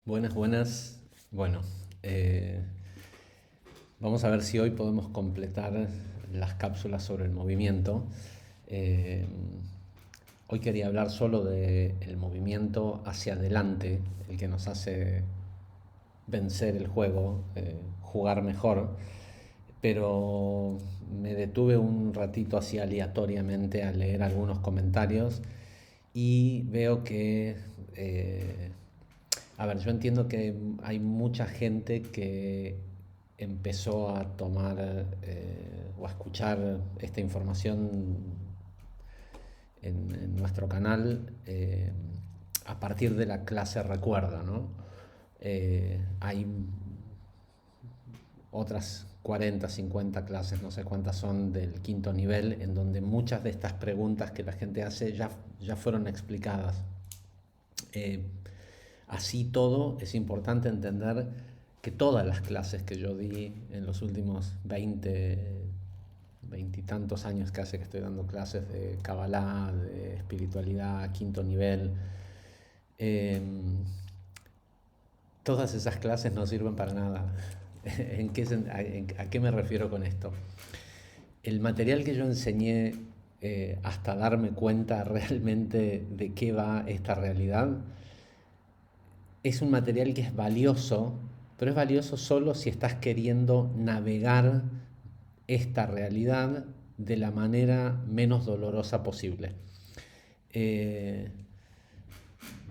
Buenas, buenas. Bueno, eh, vamos a ver si hoy podemos completar las cápsulas sobre el movimiento. Eh, Hoy quería hablar solo del movimiento hacia adelante, el que nos hace vencer el juego, jugar mejor, pero me detuve un ratito así aleatoriamente a leer algunos comentarios y veo que a ver, yo entiendo que hay mucha gente que empezó a tomar o a escuchar esta información en nuestro canal a partir de la clase Recuerda, ¿no? Hay otras 40, 50 clases, no sé cuántas son del quinto nivel, en donde muchas de estas preguntas que la gente hace ya fueron explicadas. Eh, Así todo, es importante entender que todas las clases que yo di en los últimos 20 y tantos años que hace que estoy dando clases de Kabbalah, de espiritualidad, quinto nivel, eh, todas esas clases no sirven para nada. ¿A qué me refiero con esto? El material que yo enseñé hasta darme cuenta realmente de qué va esta realidad es un material que es valioso, pero es valioso solo si estás queriendo navegar esta realidad de la manera menos dolorosa posible. Eh,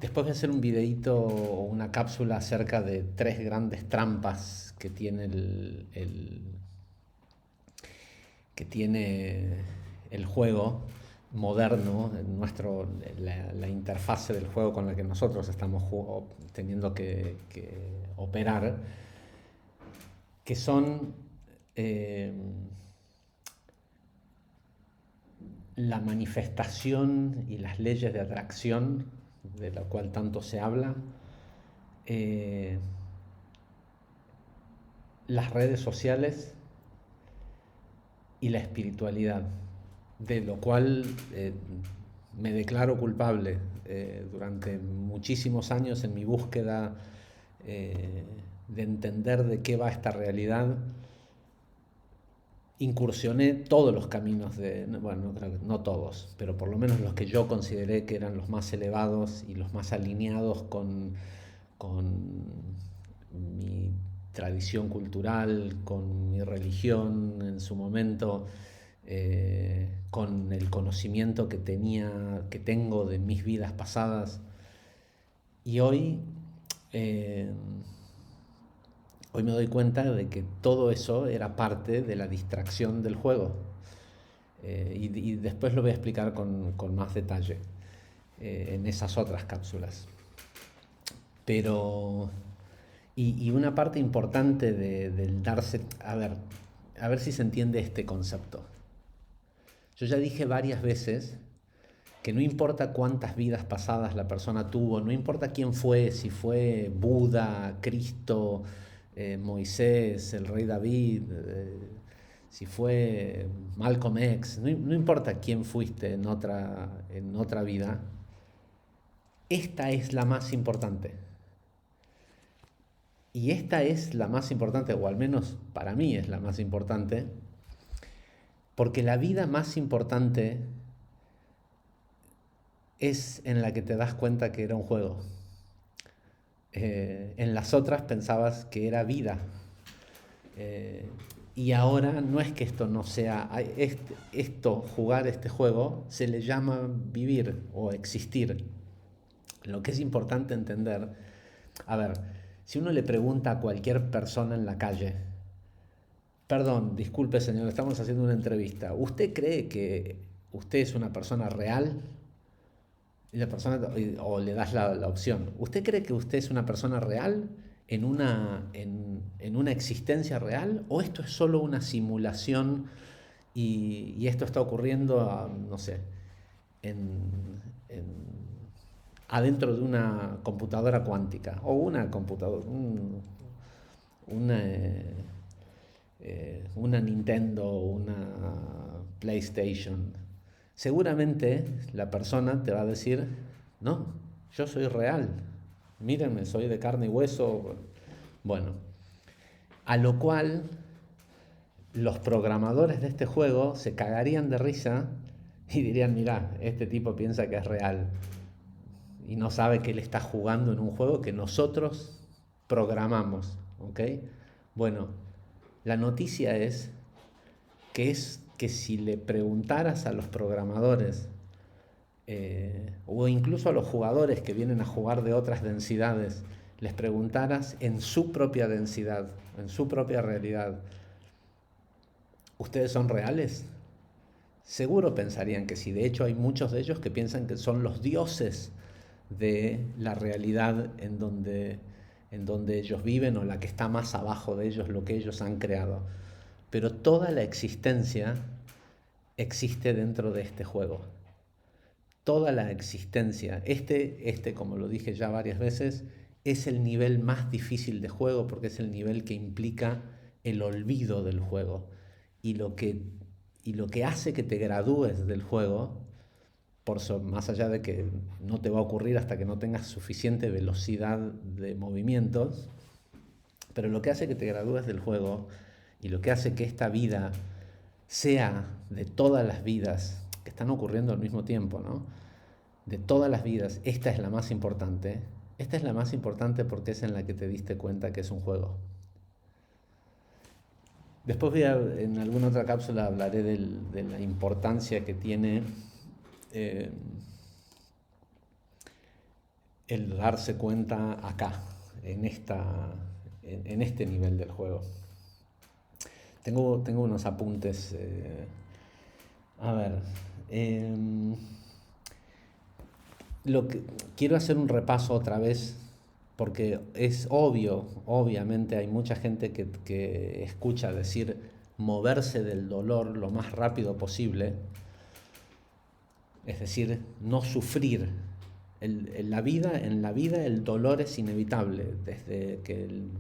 Después voy a hacer un videito o una cápsula acerca de tres grandes trampas que tiene el juego moderno, la interfase del juego con la que nosotros estamos teniendo que operar, que son eh, la manifestación y las leyes de atracción, de la cual tanto se habla, eh, las redes sociales y la espiritualidad, de lo cual me declaro culpable durante muchísimos años en mi búsqueda eh, de entender de qué va esta realidad. Incursioné todos los caminos bueno, no, creo que, no todos, pero por lo menos los que yo consideré que eran los más elevados y los más alineados con mi tradición cultural, con mi religión en su momento, con el conocimiento que tengo de mis vidas pasadas. Y eh, hoy me doy cuenta de que todo eso era parte de la distracción del juego. Y después lo voy a explicar con más detalle en esas otras cápsulas. Pero, y una parte importante del darse, a ver si se entiende este concepto. Yo ya dije varias veces que no importa cuántas vidas pasadas la persona tuvo, no importa quién fue, si fue Buda, Cristo, Moisés, el rey David, si fue Malcolm X, no importa quién fuiste en otra vida, esta es la más importante. Y esta es la más importante, o al menos para mí es la más importante, porque la vida más importante es en la que te das cuenta que era un juego. En las otras pensabas que era vida. Eh, y ahora no es que esto no sea, jugar este juego, se le llama vivir o existir. Lo que es importante entender, a ver, si uno le pregunta a cualquier persona en la calle, perdón, disculpe señor, estamos haciendo una entrevista, ¿usted cree que usted es una persona real? Y la persona, o le das la opción, ¿usted cree que usted es una persona real en una existencia real o esto es solo una simulación y esto está ocurriendo, no sé, en, en- adentro de una computadora cuántica o una computadora, una, una Nintendo o una PlayStation? Seguramente la persona te va a decir, no, yo soy real. mírenme, soy de carne y hueso. Bueno, a lo cual los programadores de este juego se cagarían de risa y dirían, mirá, este tipo piensa que es real y no sabe que él está jugando en un juego que nosotros programamos, ¿ok? Bueno, la noticia es que si le preguntaras a los programadores o incluso a los jugadores que vienen a jugar de otras densidades, les preguntaras en su propia densidad, en su propia realidad, ¿ustedes son reales? Seguro pensarían que sí. De hecho, hay muchos de ellos que piensan que son los dioses de la realidad en donde ellos viven o la que está más abajo de ellos, lo que ellos han creado. Pero toda la existencia existe dentro de este juego. Toda la existencia. Como lo dije ya varias veces, es el nivel más difícil de juego porque es el nivel que implica el olvido del juego. Y lo que, y lo que hace que te gradúes del juego, más allá de que no te va a ocurrir hasta que no tengas suficiente velocidad de movimientos, pero lo que hace que te gradúes del juego y lo que hace que esta vida sea de todas las vidas que están ocurriendo al mismo tiempo, ¿no? De todas las vidas, esta es la más importante. Esta es la más importante porque es en la que te diste cuenta que es un juego. Después en alguna otra cápsula hablaré de la importancia que tiene eh, el darse cuenta acá, en este nivel del juego. Tengo unos apuntes. A ver. Quiero hacer un repaso otra vez porque es obvio, obviamente hay mucha gente que escucha decir moverse del dolor lo más rápido posible, es decir, no sufrir. En la vida el dolor es inevitable. Desde que el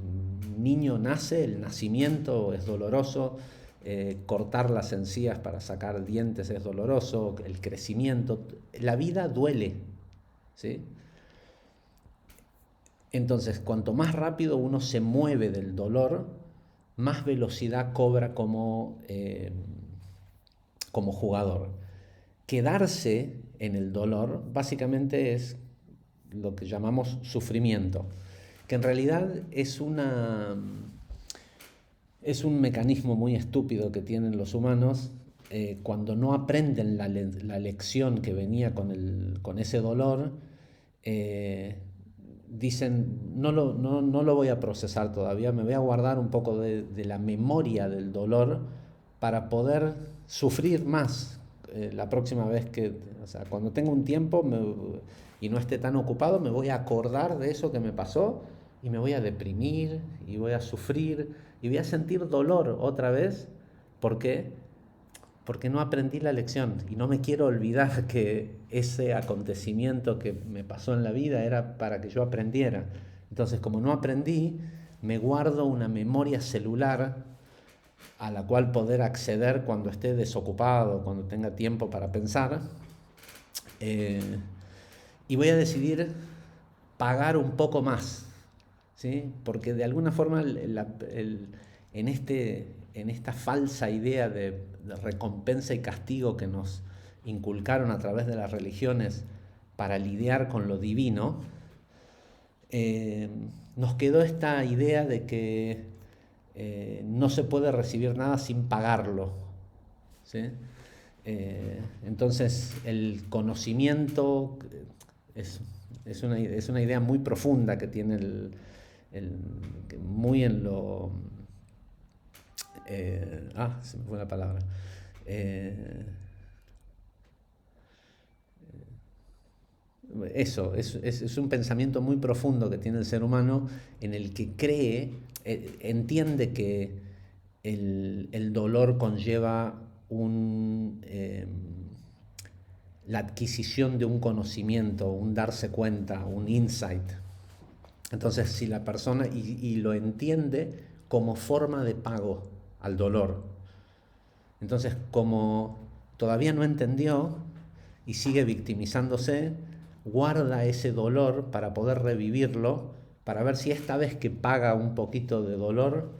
niño nace, el nacimiento es doloroso, cortar las encías para sacar dientes es doloroso, el crecimiento, la vida duele, ¿sí? Entonces, cuanto más rápido uno se mueve del dolor, más velocidad cobra como jugador. Quedarse en el dolor básicamente es lo que llamamos sufrimiento, que en realidad es un mecanismo muy estúpido que tienen los humanos cuando no aprenden la lección que venía con ese dolor. Dicen, no lo voy a procesar todavía, me voy a guardar un poco de la memoria del dolor para poder sufrir más la próxima vez o sea, cuando tenga un tiempo y no esté tan ocupado, me voy a acordar de eso que me pasó y me voy a deprimir y voy a sufrir y voy a sentir dolor otra vez. ¿Por qué? Porque no aprendí la lección y no me quiero olvidar que ese acontecimiento que me pasó en la vida era para que yo aprendiera. Entonces, como no aprendí, me guardo una memoria celular a la cual poder acceder cuando esté desocupado, cuando tenga tiempo para pensar. Y voy a decidir pagar un poco más, ¿sí? Porque de alguna forma en esta falsa idea de recompensa y castigo que nos inculcaron a través de las religiones para lidiar con lo divino, nos quedó esta idea de que no se puede recibir nada sin pagarlo, ¿sí? Entonces el conocimiento es una idea muy profunda que tiene muy en lo... se me fue la palabra. Eso, es un pensamiento muy profundo que tiene el ser humano en el que cree, entiende que el dolor conlleva la adquisición de un conocimiento, un darse cuenta, un insight. Entonces, si la persona, y lo entiende como forma de pago al dolor. Entonces, como todavía no entendió y sigue victimizándose, guarda ese dolor para poder revivirlo, para ver si esta vez que paga un poquito de dolor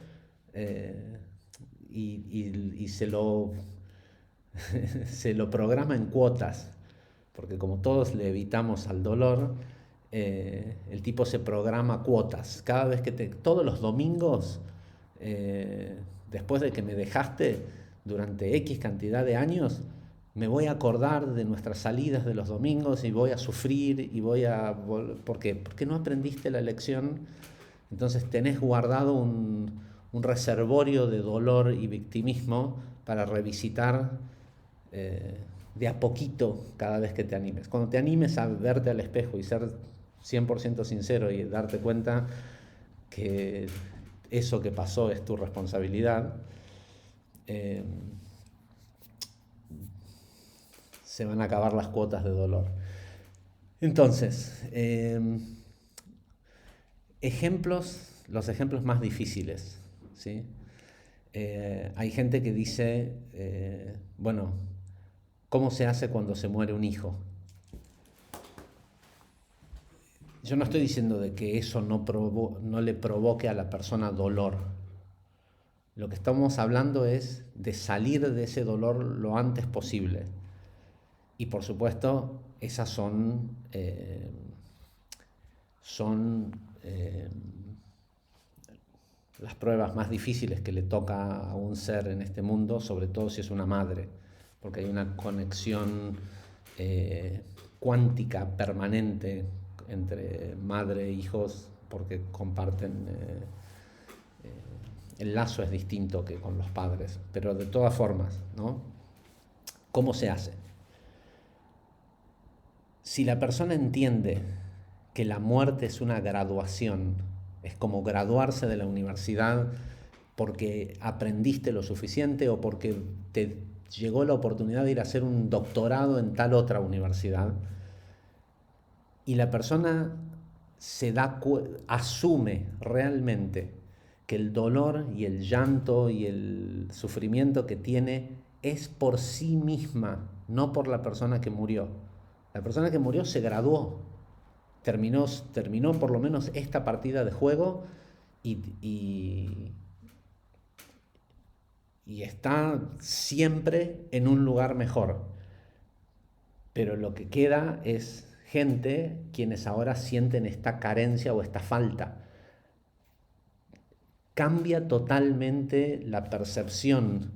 eh, y se lo programa en cuotas, porque como todos le evitamos al dolor, el tipo se programa cuotas. Cada vez todos los domingos, eh, después de que me dejaste durante X cantidad de años, me voy a acordar de nuestras salidas de los domingos y voy a sufrir y ¿Por qué? Porque no aprendiste la lección. Entonces tenés guardado un reservorio de dolor y victimismo para revisitar eh, de a poquito cada vez que te animes. Cuando te animes a verte al espejo y ser 100% sincero y darte cuenta que eso que pasó es tu responsabilidad, eh, se van a acabar las cuotas de dolor. Entonces, los ejemplos más difíciles, ¿sí? Hay gente que dice, bueno, ¿cómo se hace cuando se muere un hijo? Yo no estoy diciendo de que eso no le provoque a la persona dolor. Lo que estamos hablando es de salir de ese dolor lo antes posible. Y por supuesto, esas son las pruebas más difíciles que le toca a un ser en este mundo, sobre todo si es una madre, porque hay una conexión cuántica permanente entre madre e hijos, porque comparten, el lazo es distinto que con los padres, pero de todas formas, ¿no? ¿Cómo se hace? Si la persona entiende que la muerte es una graduación, es como graduarse de la universidad porque aprendiste lo suficiente o porque te llegó la oportunidad de ir a hacer un doctorado en tal otra universidad, y la persona asume realmente que el dolor y el llanto y el sufrimiento que tiene es por sí misma, no por la persona que murió. La persona que murió se graduó, terminó por lo menos esta partida de juego y está siempre en un lugar mejor. Pero lo que queda es gente quienes ahora sienten esta carencia o esta falta. Cambia totalmente la percepción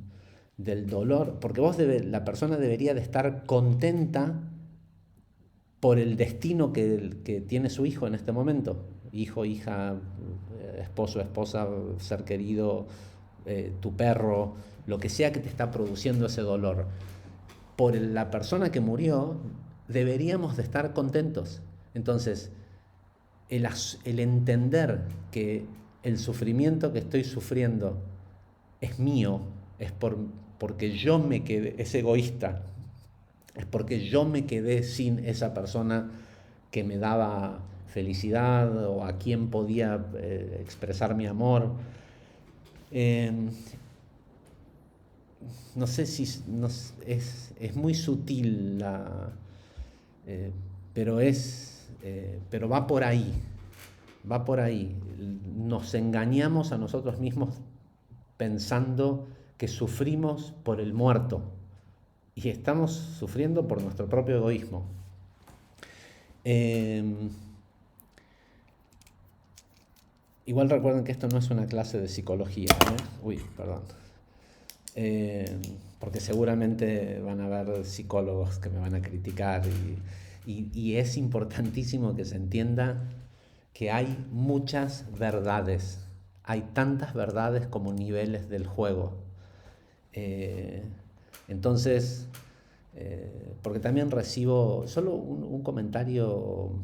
del dolor, porque la persona debería de estar contenta por el destino que tiene su hijo en este momento. Hijo, hija, esposo, esposa, ser querido, tu perro, lo que sea que te está produciendo ese dolor. Por la persona que murió, deberíamos de estar contentos. Entonces, el entender que el sufrimiento que estoy sufriendo es mío, porque yo me quedé, es egoísta, es porque yo me quedé sin esa persona que me daba felicidad o a quien podía expresar mi amor. No sé si es muy sutil eh, pero pero va por ahí, va por ahí. Nos engañamos a nosotros mismos pensando que sufrimos por el muerto y estamos sufriendo por nuestro propio egoísmo. Igual recuerden que esto no es una clase de psicología, ¿eh? Uy, perdón. Porque seguramente van a haber psicólogos que me van a criticar y es importantísimo que se entienda que hay muchas verdades, hay tantas verdades como niveles del juego. Entonces, porque también recibo solo un comentario,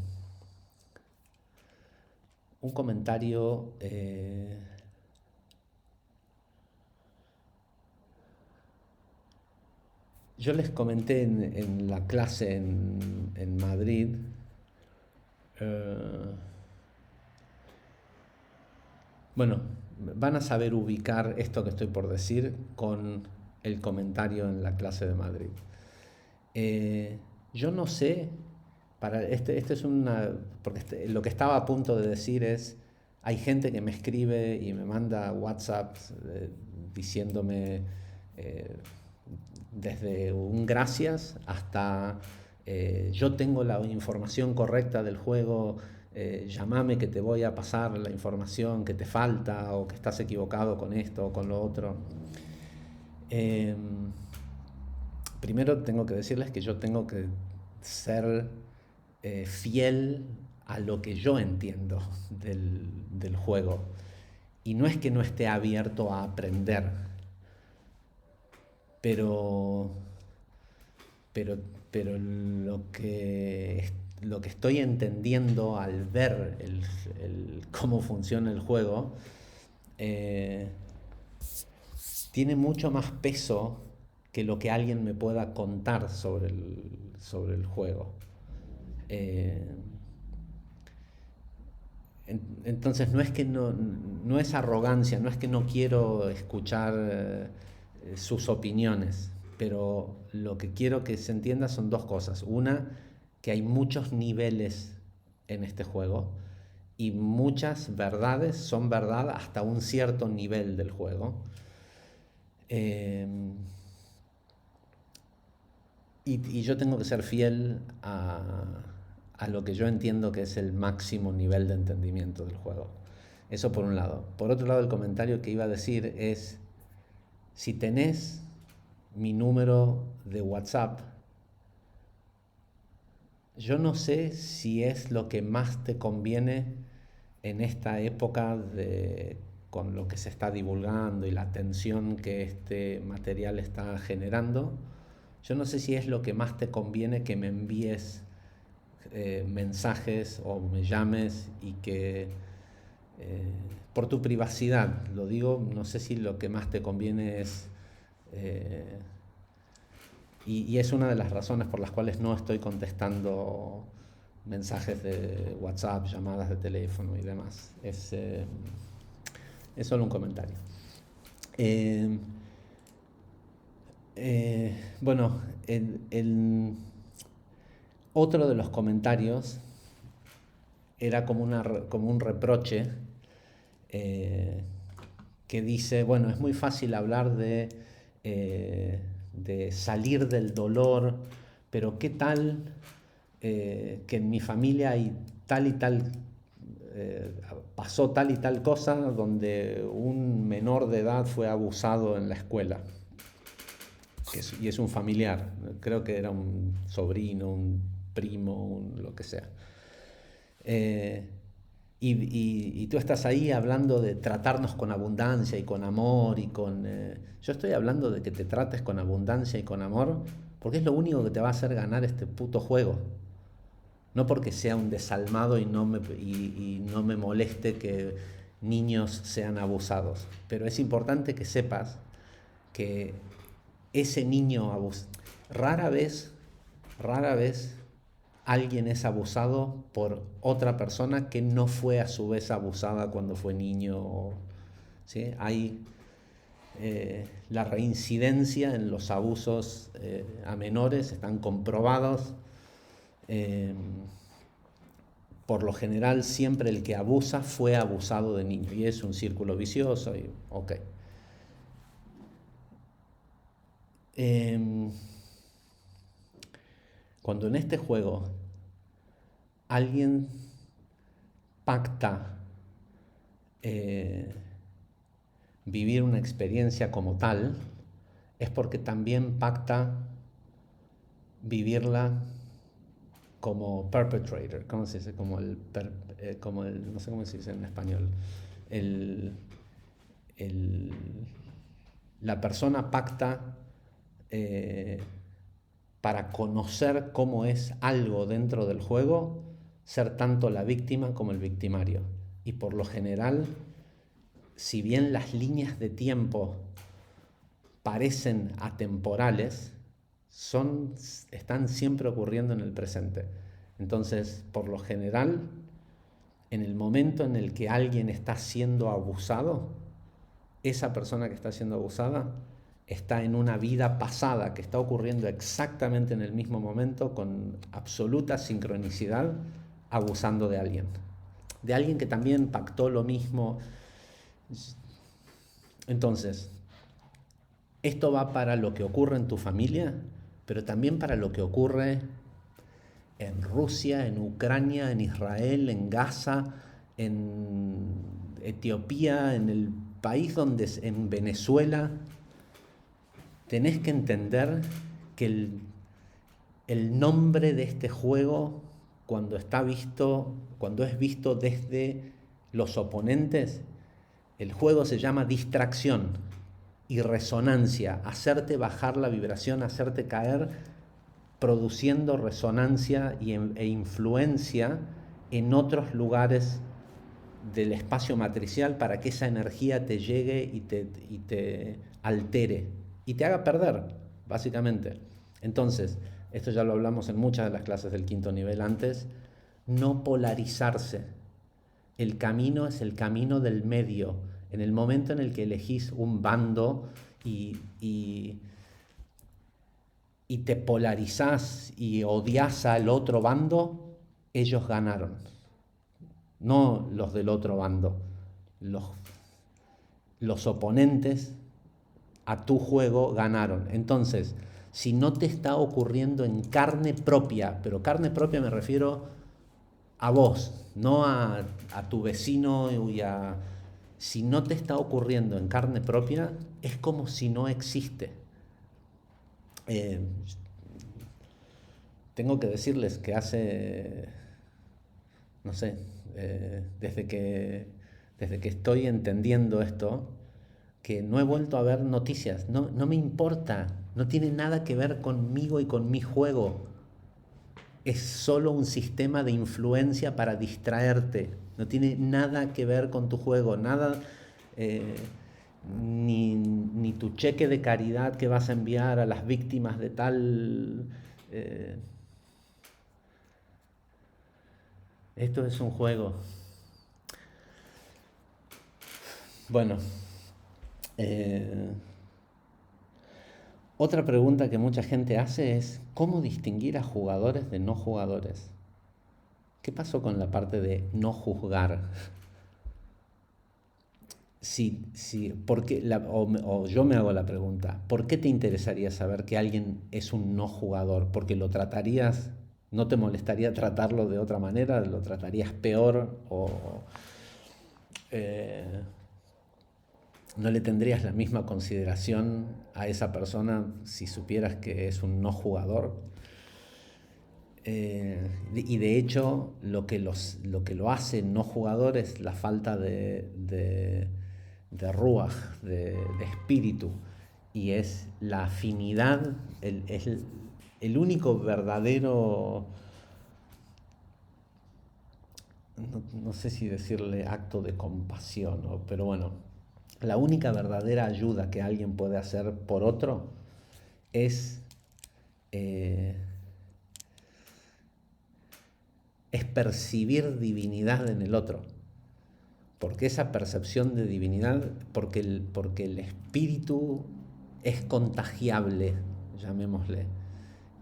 yo les comenté en la clase en Madrid, bueno, van a saber ubicar esto que estoy por decir con el comentario en la clase de Madrid. Yo no sé Este es porque lo que estaba a punto de decir es, hay gente que me escribe y me manda WhatsApp diciéndome eh, desde un gracias hasta yo tengo la información correcta del juego, llámame que te voy a pasar la información que te falta o que estás equivocado con esto o con lo otro. Eh, Primero tengo que decirles que yo tengo que ser fiel a lo que yo entiendo del juego. Y no es que no esté abierto a aprender, pero, pero, pero lo que estoy entendiendo al ver cómo funciona el juego, eh, tiene mucho más peso que lo que alguien me pueda contar sobre el juego. Eh, entonces no es arrogancia, no es que no quiero escuchar sus opiniones, pero lo que quiero que se entienda son dos cosas. Una, que hay muchos niveles en este juego y muchas verdades son verdad hasta un cierto nivel del juego. Eh, y yo tengo que ser fiel a lo que yo entiendo que es el máximo nivel de entendimiento del juego. Eso por un lado. Por otro lado, el comentario que iba a decir es, si tenés mi número de WhatsApp, yo no sé si es lo que más te conviene en esta época con lo que se está divulgando y la atención que este material está generando. Yo no sé si es lo que más te conviene que me envíes mensajes o me llames y que por tu privacidad, lo digo, no sé si lo que más te conviene es eh, y es una de las razones por las cuales no estoy contestando mensajes de WhatsApp, llamadas de teléfono y demás. Es solo un comentario. Eh, bueno, otro de los comentarios era como un reproche eh, que dice, bueno, es muy fácil hablar de salir del dolor, pero ¿qué tal que en mi familia hay tal y tal, pasó tal y tal cosa donde un menor de edad fue abusado en la escuela? Y es un familiar, creo que era un sobrino, un primo, lo que sea. Eh, y tú estás ahí hablando de tratarnos con abundancia y con amor yo estoy hablando de que te trates con abundancia y con amor porque es lo único que te va a hacer ganar este puto juego. No porque sea un desalmado y no me moleste que niños sean abusados. Pero es importante que sepas que ese niño rara vez alguien es abusado por otra persona que no fue a su vez abusada cuando fue niño. ¿Sí? Hay la reincidencia en los abusos a menores, están comprobados. Eh, por lo general siempre el que abusa fue abusado de niño y es un círculo vicioso. Okay. Cuando en este juego alguien pacta vivir una experiencia como tal, es porque también pacta vivirla como perpetrator, ¿cómo se dice? No sé cómo se dice en español. El, el, la persona pacta para conocer cómo es algo dentro del juego, ser tanto la víctima como el victimario. Y por lo general, si bien las líneas de tiempo parecen atemporales, están siempre ocurriendo en el presente. Entonces, por lo general, en el momento en el que alguien está siendo abusado, esa persona que está siendo abusada está en una vida pasada que está ocurriendo exactamente en el mismo momento, con absoluta sincronicidad, abusando de alguien que también pactó lo mismo. Entonces, esto va para lo que ocurre en tu familia, pero también para lo que ocurre en Rusia, en Ucrania, en Israel, en Gaza, en Etiopía, en el país donde, en Venezuela. Tenés que entender que el nombre de este juego, cuando es visto desde los oponentes, el juego se llama distracción y resonancia, hacerte bajar la vibración, hacerte caer, produciendo resonancia e influencia en otros lugares del espacio matricial para que esa energía te llegue y te altere y te haga perder, básicamente. Entonces, esto ya lo hablamos en muchas de las clases del quinto nivel antes, no polarizarse. El camino es el camino del medio. En el momento en el que elegís un bando y, y, y te polarizás y odias al otro bando, ellos ganaron. No los del otro bando. Los, los oponentes a tu juego ganaron. Entonces, si no te está ocurriendo en carne propia, pero carne propia me refiero a vos, no a tu vecino y a... Si no te está ocurriendo en carne propia, es como si no existe. Eh, Tengo que decirles que hace, no sé, desde que estoy entendiendo esto, que no he vuelto a ver noticias. No, no me importa, no tiene nada que ver conmigo y con mi juego. Es solo un sistema de influencia para distraerte. No tiene nada que ver con tu juego, nada, eh, ni tu cheque de caridad que vas a enviar a las víctimas de tal. eh, Esto es un juego. Bueno, eh, otra pregunta que mucha gente hace es, ¿cómo distinguir a jugadores de no jugadores? ¿Qué pasó con la parte de no juzgar? O yo me hago la pregunta, ¿por qué te interesaría saber que alguien es un no jugador? ¿Porque lo tratarías, no te molestaría tratarlo de otra manera, lo tratarías peor o eh, no le tendrías la misma consideración a esa persona si supieras que es un no jugador? Y de hecho, lo que lo hace no jugador es la falta de ruach, de espíritu, y es la afinidad, es el único verdadero, no sé si decirle acto de compasión, pero bueno, la única verdadera ayuda que alguien puede hacer por otro es, eh, es percibir divinidad en el otro. Porque esa percepción de divinidad, porque el espíritu es contagiable, llamémosle.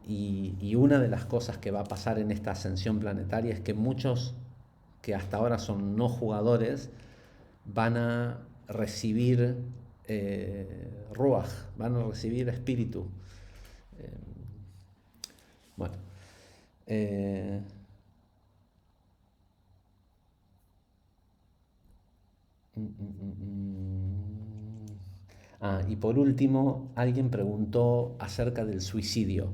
Y una de las cosas que va a pasar en esta ascensión planetaria es que muchos que hasta ahora son no jugadores van a recibir ruach, van a recibir espíritu. Eh, bueno, eh, mm, mm, mm. Y por último, alguien preguntó acerca del suicidio.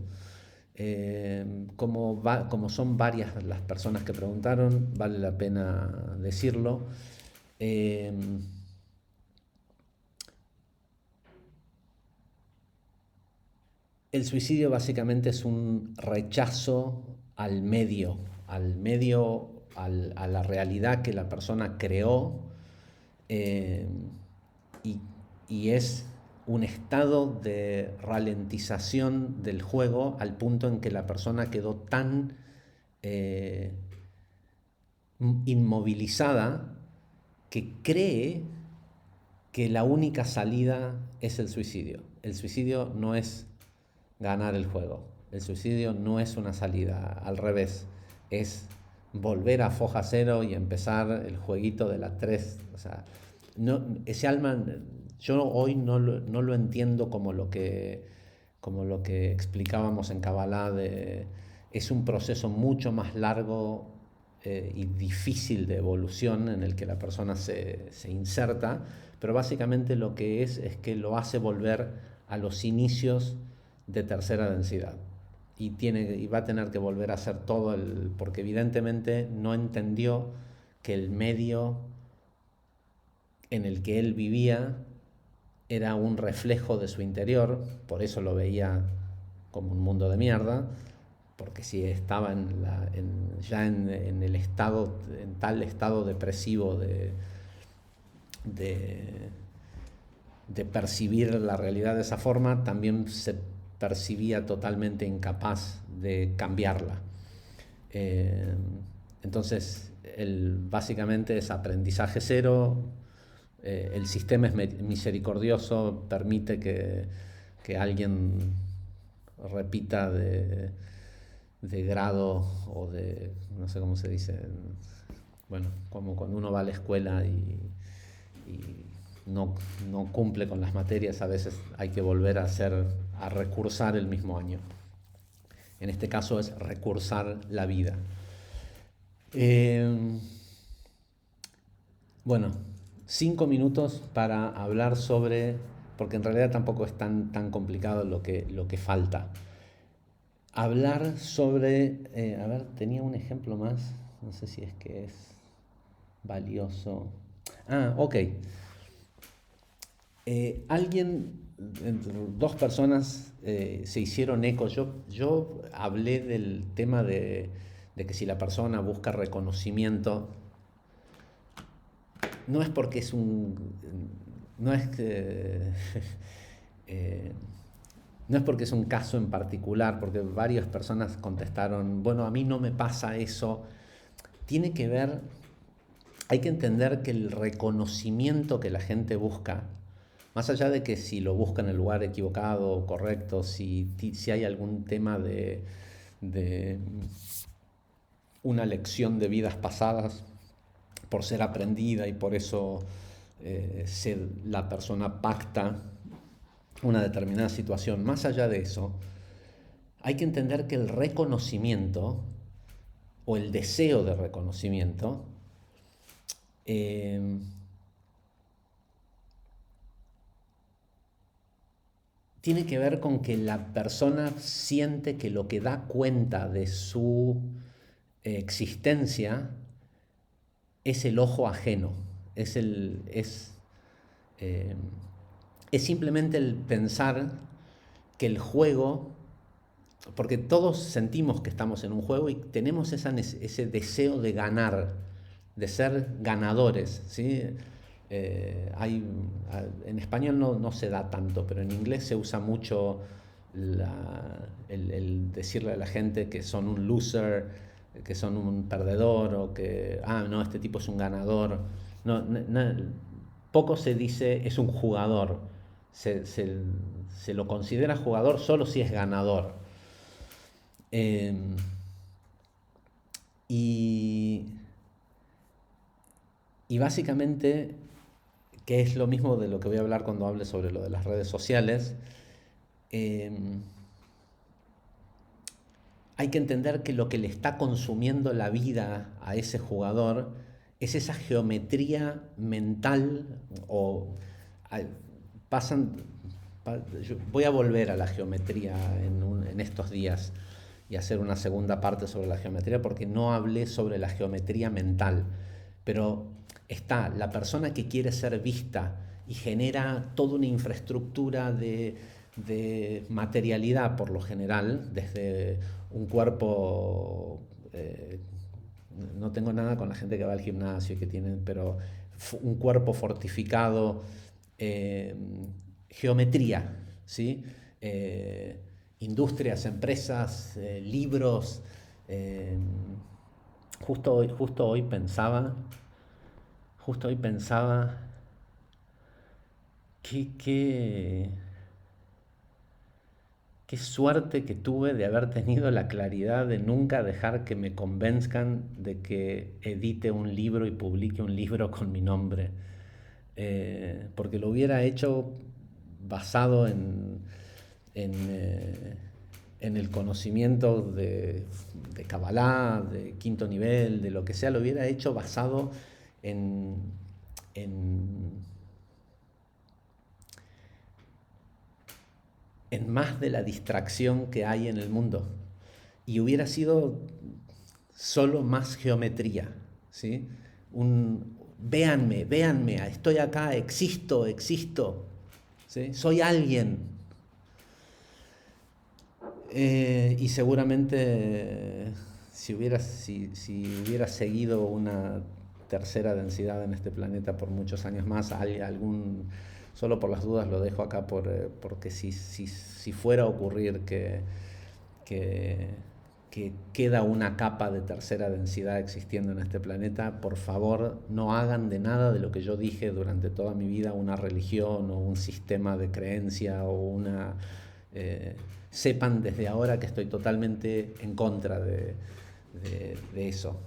Como son varias las personas que preguntaron, vale la pena decirlo. Eh, el suicidio básicamente es un rechazo al medio, a la realidad que la persona creó, eh, y, y es un estado de ralentización del juego al punto en que la persona quedó tan eh, inmovilizada que cree que la única salida es el suicidio. El suicidio no es ganar el juego. El suicidio no es una salida, al revés. Es volver a foja cero y empezar el jueguito de las tres. O sea, no, ese alma, yo hoy no lo entiendo como lo que explicábamos en Kabbalah. Es un proceso mucho más largo y difícil de evolución en el que la persona se inserta, pero básicamente lo que es que lo hace volver a los inicios de tercera densidad. Y va a tener que volver a hacer todo porque evidentemente no entendió que el medio en el que él vivía era un reflejo de su interior, por eso lo veía como un mundo de mierda, porque si estaba ya en el estado, en tal estado depresivo de, de percibir la realidad de esa forma, también se percibía totalmente incapaz de cambiarla. Eh, entonces, básicamente es aprendizaje cero. El sistema es misericordioso, permite que alguien repita de grado o no sé cómo se dice, bueno, como cuando uno va a la escuela y no cumple con las materias, a veces hay que volver a recursar el mismo año. En este caso es recursar la vida. Eh, bueno, 5 minutos para hablar sobre, porque en realidad tampoco es tan complicado lo que falta. Hablar sobre, a ver, tenía un ejemplo más, no sé si es que es valioso. Ok. Dos personas se hicieron eco. Yo hablé del tema de que si la persona busca reconocimiento, no es porque es no es que, eh, no es porque es un caso en particular, porque varias personas contestaron, bueno, a mí no me pasa eso. Tiene que ver, hay que entender que el reconocimiento que la gente busca, más allá de que si lo busca en el lugar equivocado o correcto, si hay algún tema de una lección de vidas pasadas por ser aprendida y por eso la persona pacta una determinada situación, más allá de eso, hay que entender que el reconocimiento o el deseo de reconocimiento tiene que ver con que la persona siente que lo que da cuenta de su existencia es el ojo ajeno, eh, es simplemente el pensar que el juego, porque todos sentimos que estamos en un juego y tenemos ese deseo de ganar, de ser ganadores, ¿sí? En español no se da tanto, pero en inglés se usa mucho el decirle a la gente que son un loser, que son un perdedor, o que, no, este tipo es un ganador. No, poco se dice es un jugador. Se lo considera jugador solo si es ganador. Eh, y, y básicamente, que es lo mismo de lo que voy a hablar cuando hable sobre lo de las redes sociales, eh, hay que entender que lo que le está consumiendo la vida a ese jugador es esa geometría mental o pasan. Voy a volver a la geometría en estos días y hacer una segunda parte sobre la geometría porque no hablé sobre la geometría mental, pero está la persona que quiere ser vista y genera toda una infraestructura de materialidad por lo general, desde un cuerpo, no tengo nada con la gente que va al gimnasio y que tienen, pero un cuerpo fortificado, eh, geometría, ¿sí? Industrias, empresas, libros. eh, justo hoy pensaba qué, qué suerte que tuve de haber tenido la claridad de nunca dejar que me convenzcan de que edite un libro y publique un libro con mi nombre. Porque lo hubiera hecho basado en, eh, en el conocimiento de Kabbalah, de quinto nivel, de lo que sea, lo hubiera hecho basado en, en, en más de la distracción que hay en el mundo. Y hubiera sido solo más geometría, ¿sí? Véanme, véanme, estoy acá, existo, existo, ¿sí? Soy alguien. Y seguramente si hubiera seguido una tercera densidad en este planeta por muchos años más, solo por las dudas lo dejo acá porque si fuera a ocurrir que, que queda una capa de tercera densidad existiendo en este planeta, por favor no hagan de nada de lo que yo dije durante toda mi vida una religión o un sistema de creencia o una... eh, sepan desde ahora que estoy totalmente en contra de eso.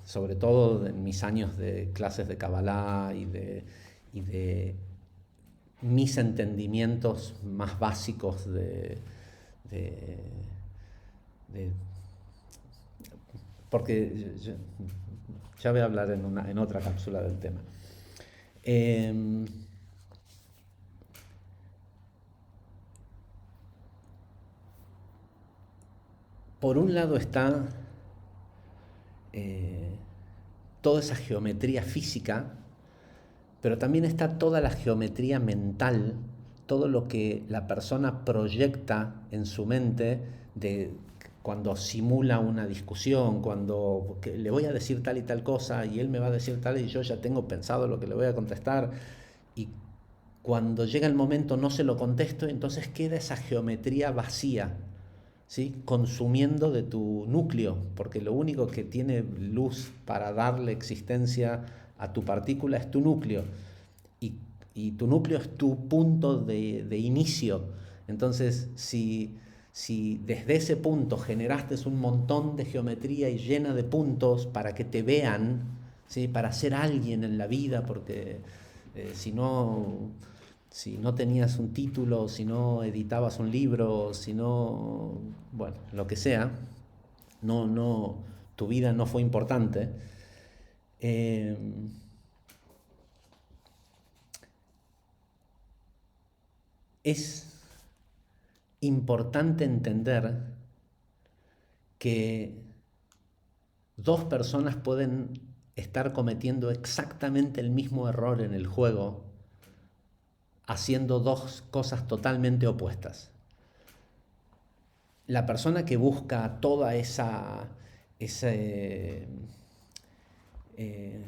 Sobre todo en mis años de clases de Kabbalah y de mis entendimientos más básicos de, de- porque ya voy a hablar en otra cápsula del tema. Eh, por un lado está eh, toda esa geometría física, pero también está toda la geometría mental, todo lo que la persona proyecta en su mente de cuando simula una discusión, cuando le voy a decir tal y tal cosa y él me va a decir tal y yo ya tengo pensado lo que le voy a contestar y cuando llega el momento no se lo contesto, entonces queda esa geometría vacía, ¿sí? Consumiendo de tu núcleo, porque lo único que tiene luz para darle existencia a tu partícula es tu núcleo, y, y tu núcleo es tu punto de inicio. Entonces, si desde ese punto generaste un montón de geometría y llena de puntos para que te vean, ¿sí? Para ser alguien en la vida, porque si no si no tenías un título, si no editabas un libro, si no, bueno, lo que sea, no, tu vida no fue importante. eh, es importante entender que dos personas pueden estar cometiendo exactamente el mismo error en el juego, haciendo dos cosas totalmente opuestas. La persona que busca toda ese, eh,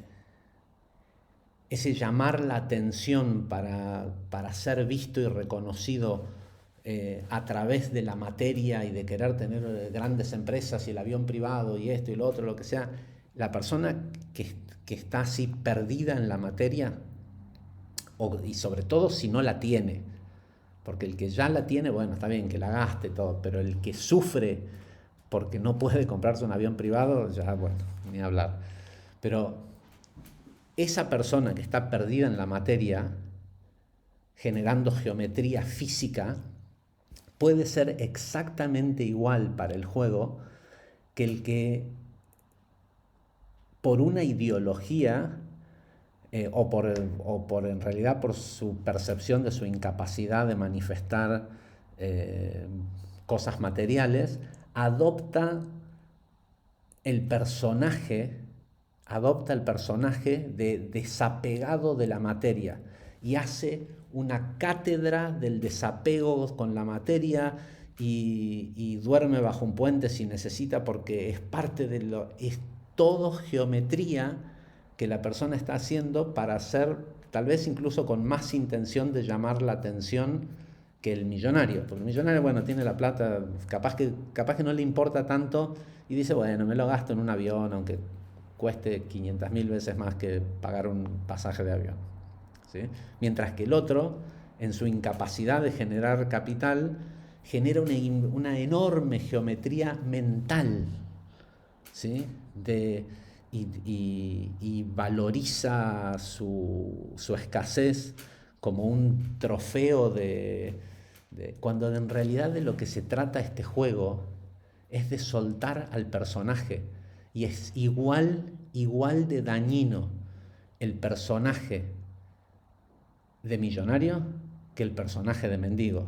ese llamar la atención para ser visto y reconocido a través de la materia y de querer tener grandes empresas y el avión privado y esto y lo otro, lo que sea, la persona que está así perdida en la materia, y sobre todo si no la tiene, porque el que ya la tiene, bueno, está bien que la gaste todo, pero el que sufre porque no puede comprarse un avión privado, ya, bueno, ni hablar. Pero esa persona que está perdida en la materia, generando geometría física, puede ser exactamente igual para el juego que el que por una ideología o por en realidad por su percepción de su incapacidad de manifestar eh, cosas materiales, adopta el personaje, adopta el personaje desapegado de la materia y hace una cátedra del desapego con la materia y duerme bajo un puente si necesita porque es parte de es todo geometría que la persona está haciendo para hacer, tal vez incluso con más intención de llamar la atención que el millonario. Porque el millonario, bueno, tiene la plata, capaz que no le importa tanto y dice, bueno, me lo gasto en un avión, aunque cueste 500.000 veces más que pagar un pasaje de avión. ¿sí? Mientras que el otro, en su incapacidad de generar capital, genera una enorme geometría mental, ¿sí? Y valoriza su escasez como un trofeo cuando en realidad de lo que se trata este juego es de soltar al personaje. Y es igual de dañino el personaje de millonario que el personaje de mendigo.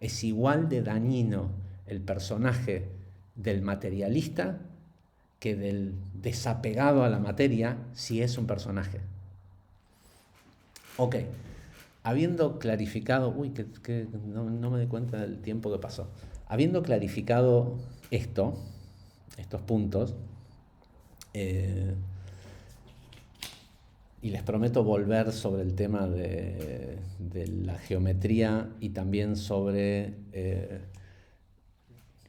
Es igual de dañino el personaje del materialista que del desapegado a la materia, si es un personaje. Ok, habiendo clarificado, que no me di cuenta del tiempo que pasó. Habiendo clarificado estos puntos, y les prometo volver sobre el tema de la geometría y también sobre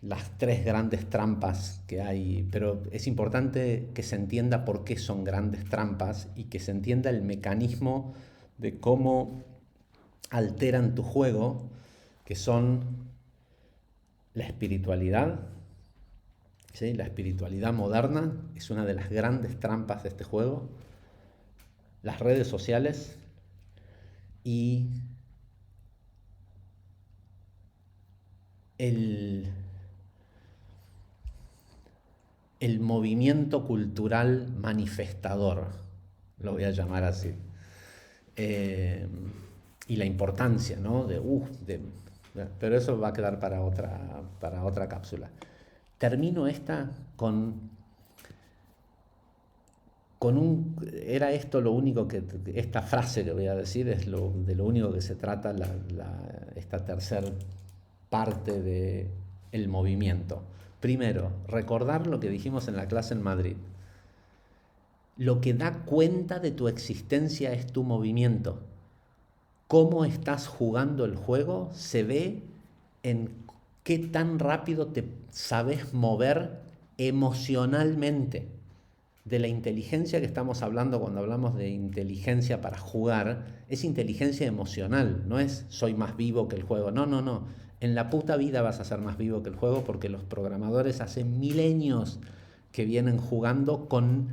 las tres grandes trampas que hay, pero es importante que se entienda por qué son grandes trampas y que se entienda el mecanismo de cómo alteran tu juego, que son la espiritualidad, ¿sí? La espiritualidad moderna es una de las grandes trampas de este juego, las redes sociales y el movimiento cultural manifestador, lo voy a llamar así. Y la importancia, ¿no? Pero eso va a quedar para otra cápsula. Termino esta era esto lo único esta frase que voy a decir es de lo único que se trata esta tercera parte del movimiento. Primero, recordar lo que dijimos en la clase en Madrid. Lo que da cuenta de tu existencia es tu movimiento. Cómo estás jugando el juego se ve en qué tan rápido te sabes mover emocionalmente. De la inteligencia que estamos hablando cuando hablamos de inteligencia para jugar, es inteligencia emocional, no es soy más vivo que el juego. No. En la puta vida vas a ser más vivo que el juego porque los programadores hace milenios que vienen jugando con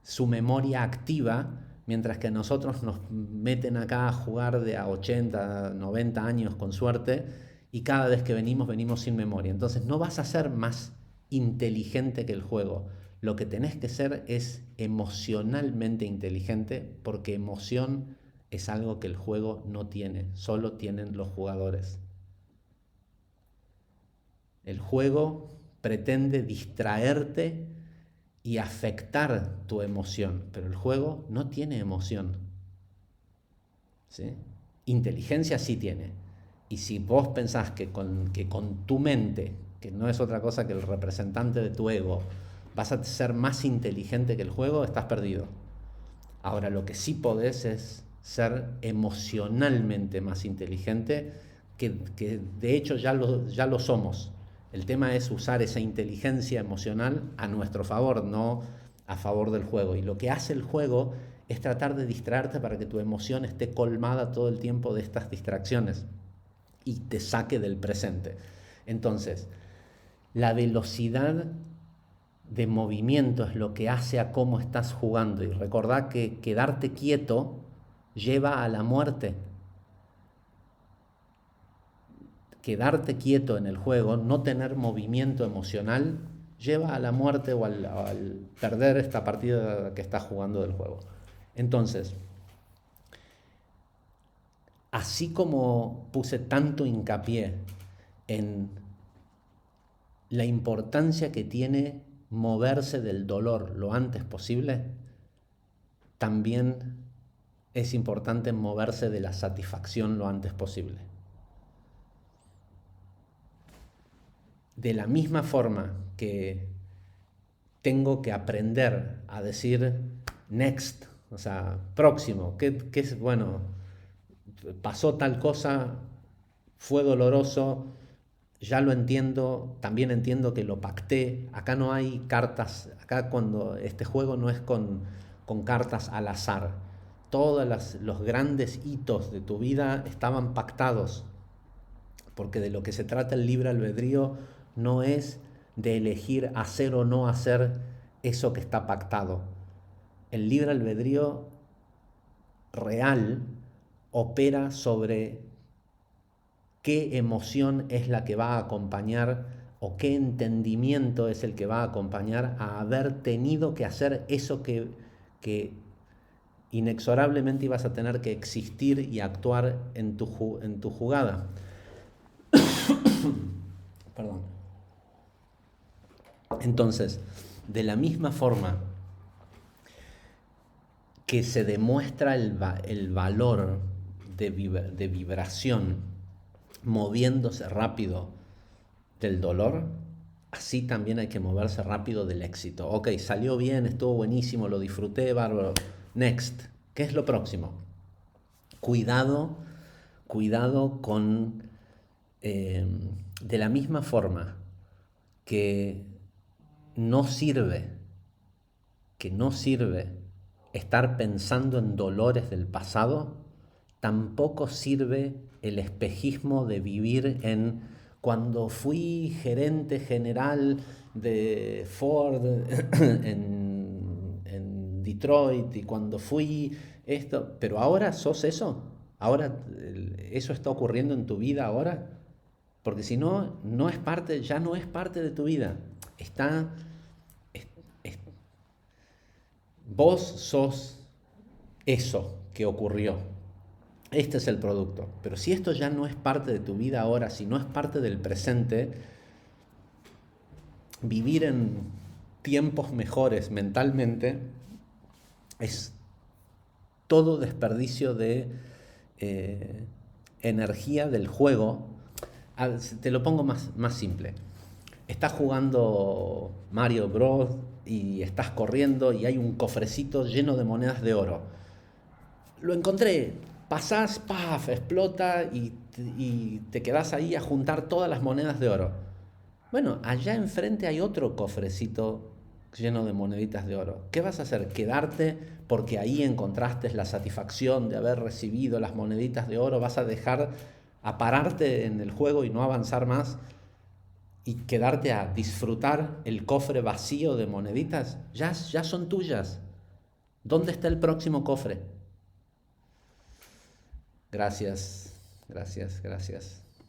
su memoria activa, mientras que nosotros nos meten acá a jugar de a 80, 90 años con suerte y cada vez que venimos sin memoria. Entonces no vas a ser más inteligente que el juego. Lo que tenés que ser es emocionalmente inteligente porque emoción es algo que el juego no tiene, solo tienen los jugadores. El juego pretende distraerte y afectar tu emoción, pero el juego no tiene emoción, ¿sí? Inteligencia sí tiene. Y si vos pensás que con tu mente, que no es otra cosa que el representante de tu ego, vas a ser más inteligente que el juego, estás perdido. Ahora, lo que sí podés es ser emocionalmente más inteligente, que de hecho ya lo somos. El tema es usar esa inteligencia emocional a nuestro favor, no a favor del juego. Y lo que hace el juego es tratar de distraerte para que tu emoción esté colmada todo el tiempo de estas distracciones y te saque del presente. Entonces, la velocidad de movimiento es lo que hace a cómo estás jugando. Y recordá que quedarte quieto lleva a la muerte. Quedarte quieto en el juego, no tener movimiento emocional, lleva a la muerte o al perder esta partida que estás jugando del juego. Entonces, así como puse tanto hincapié en la importancia que tiene moverse del dolor lo antes posible, también es importante moverse de la satisfacción lo antes posible. De la misma forma que tengo que aprender a decir next, o sea, próximo, ¿qué es? Bueno, pasó tal cosa, fue doloroso, ya lo entiendo, también entiendo que lo pacté, acá no hay cartas, acá cuando este juego no es con cartas al azar, Todos los grandes hitos de tu vida estaban pactados, porque de lo que se trata el libre albedrío no es de elegir hacer o no hacer eso que está pactado. El libre albedrío real opera sobre qué emoción es la que va a acompañar o qué entendimiento es el que va a acompañar a haber tenido que hacer eso que inexorablemente ibas a tener que existir y actuar en tu jugada. Perdón. Entonces, de la misma forma que se demuestra el valor de vibración moviéndose rápido del dolor, así también hay que moverse rápido del éxito. Ok, salió bien, estuvo buenísimo, lo disfruté, bárbaro. Next, ¿qué es lo próximo? Cuidado con, de la misma forma que no sirve estar pensando en dolores del pasado, tampoco sirve el espejismo de vivir en cuando fui gerente general de Ford en Detroit y cuando fui esto, pero ahora sos eso, ahora eso está ocurriendo en tu vida ahora, porque si no, ya no es parte de tu vida, está... Vos sos eso que ocurrió. Este es el producto. Pero si esto ya no es parte de tu vida ahora, si no es parte del presente, vivir en tiempos mejores mentalmente es todo desperdicio de energía del juego. Te lo pongo más simple. Estás jugando Mario Bros. Y estás corriendo y hay un cofrecito lleno de monedas de oro. Lo encontré, pasás, ¡paf!, explota y te quedás ahí a juntar todas las monedas de oro. Bueno, allá enfrente hay otro cofrecito lleno de moneditas de oro. ¿Qué vas a hacer? ¿Quedarte porque ahí encontraste la satisfacción de haber recibido las moneditas de oro? ¿Vas a dejar a pararte en el juego y no avanzar más? Y quedarte a disfrutar el cofre vacío de moneditas, ya son tuyas. ¿Dónde está el próximo cofre? Gracias, gracias, gracias.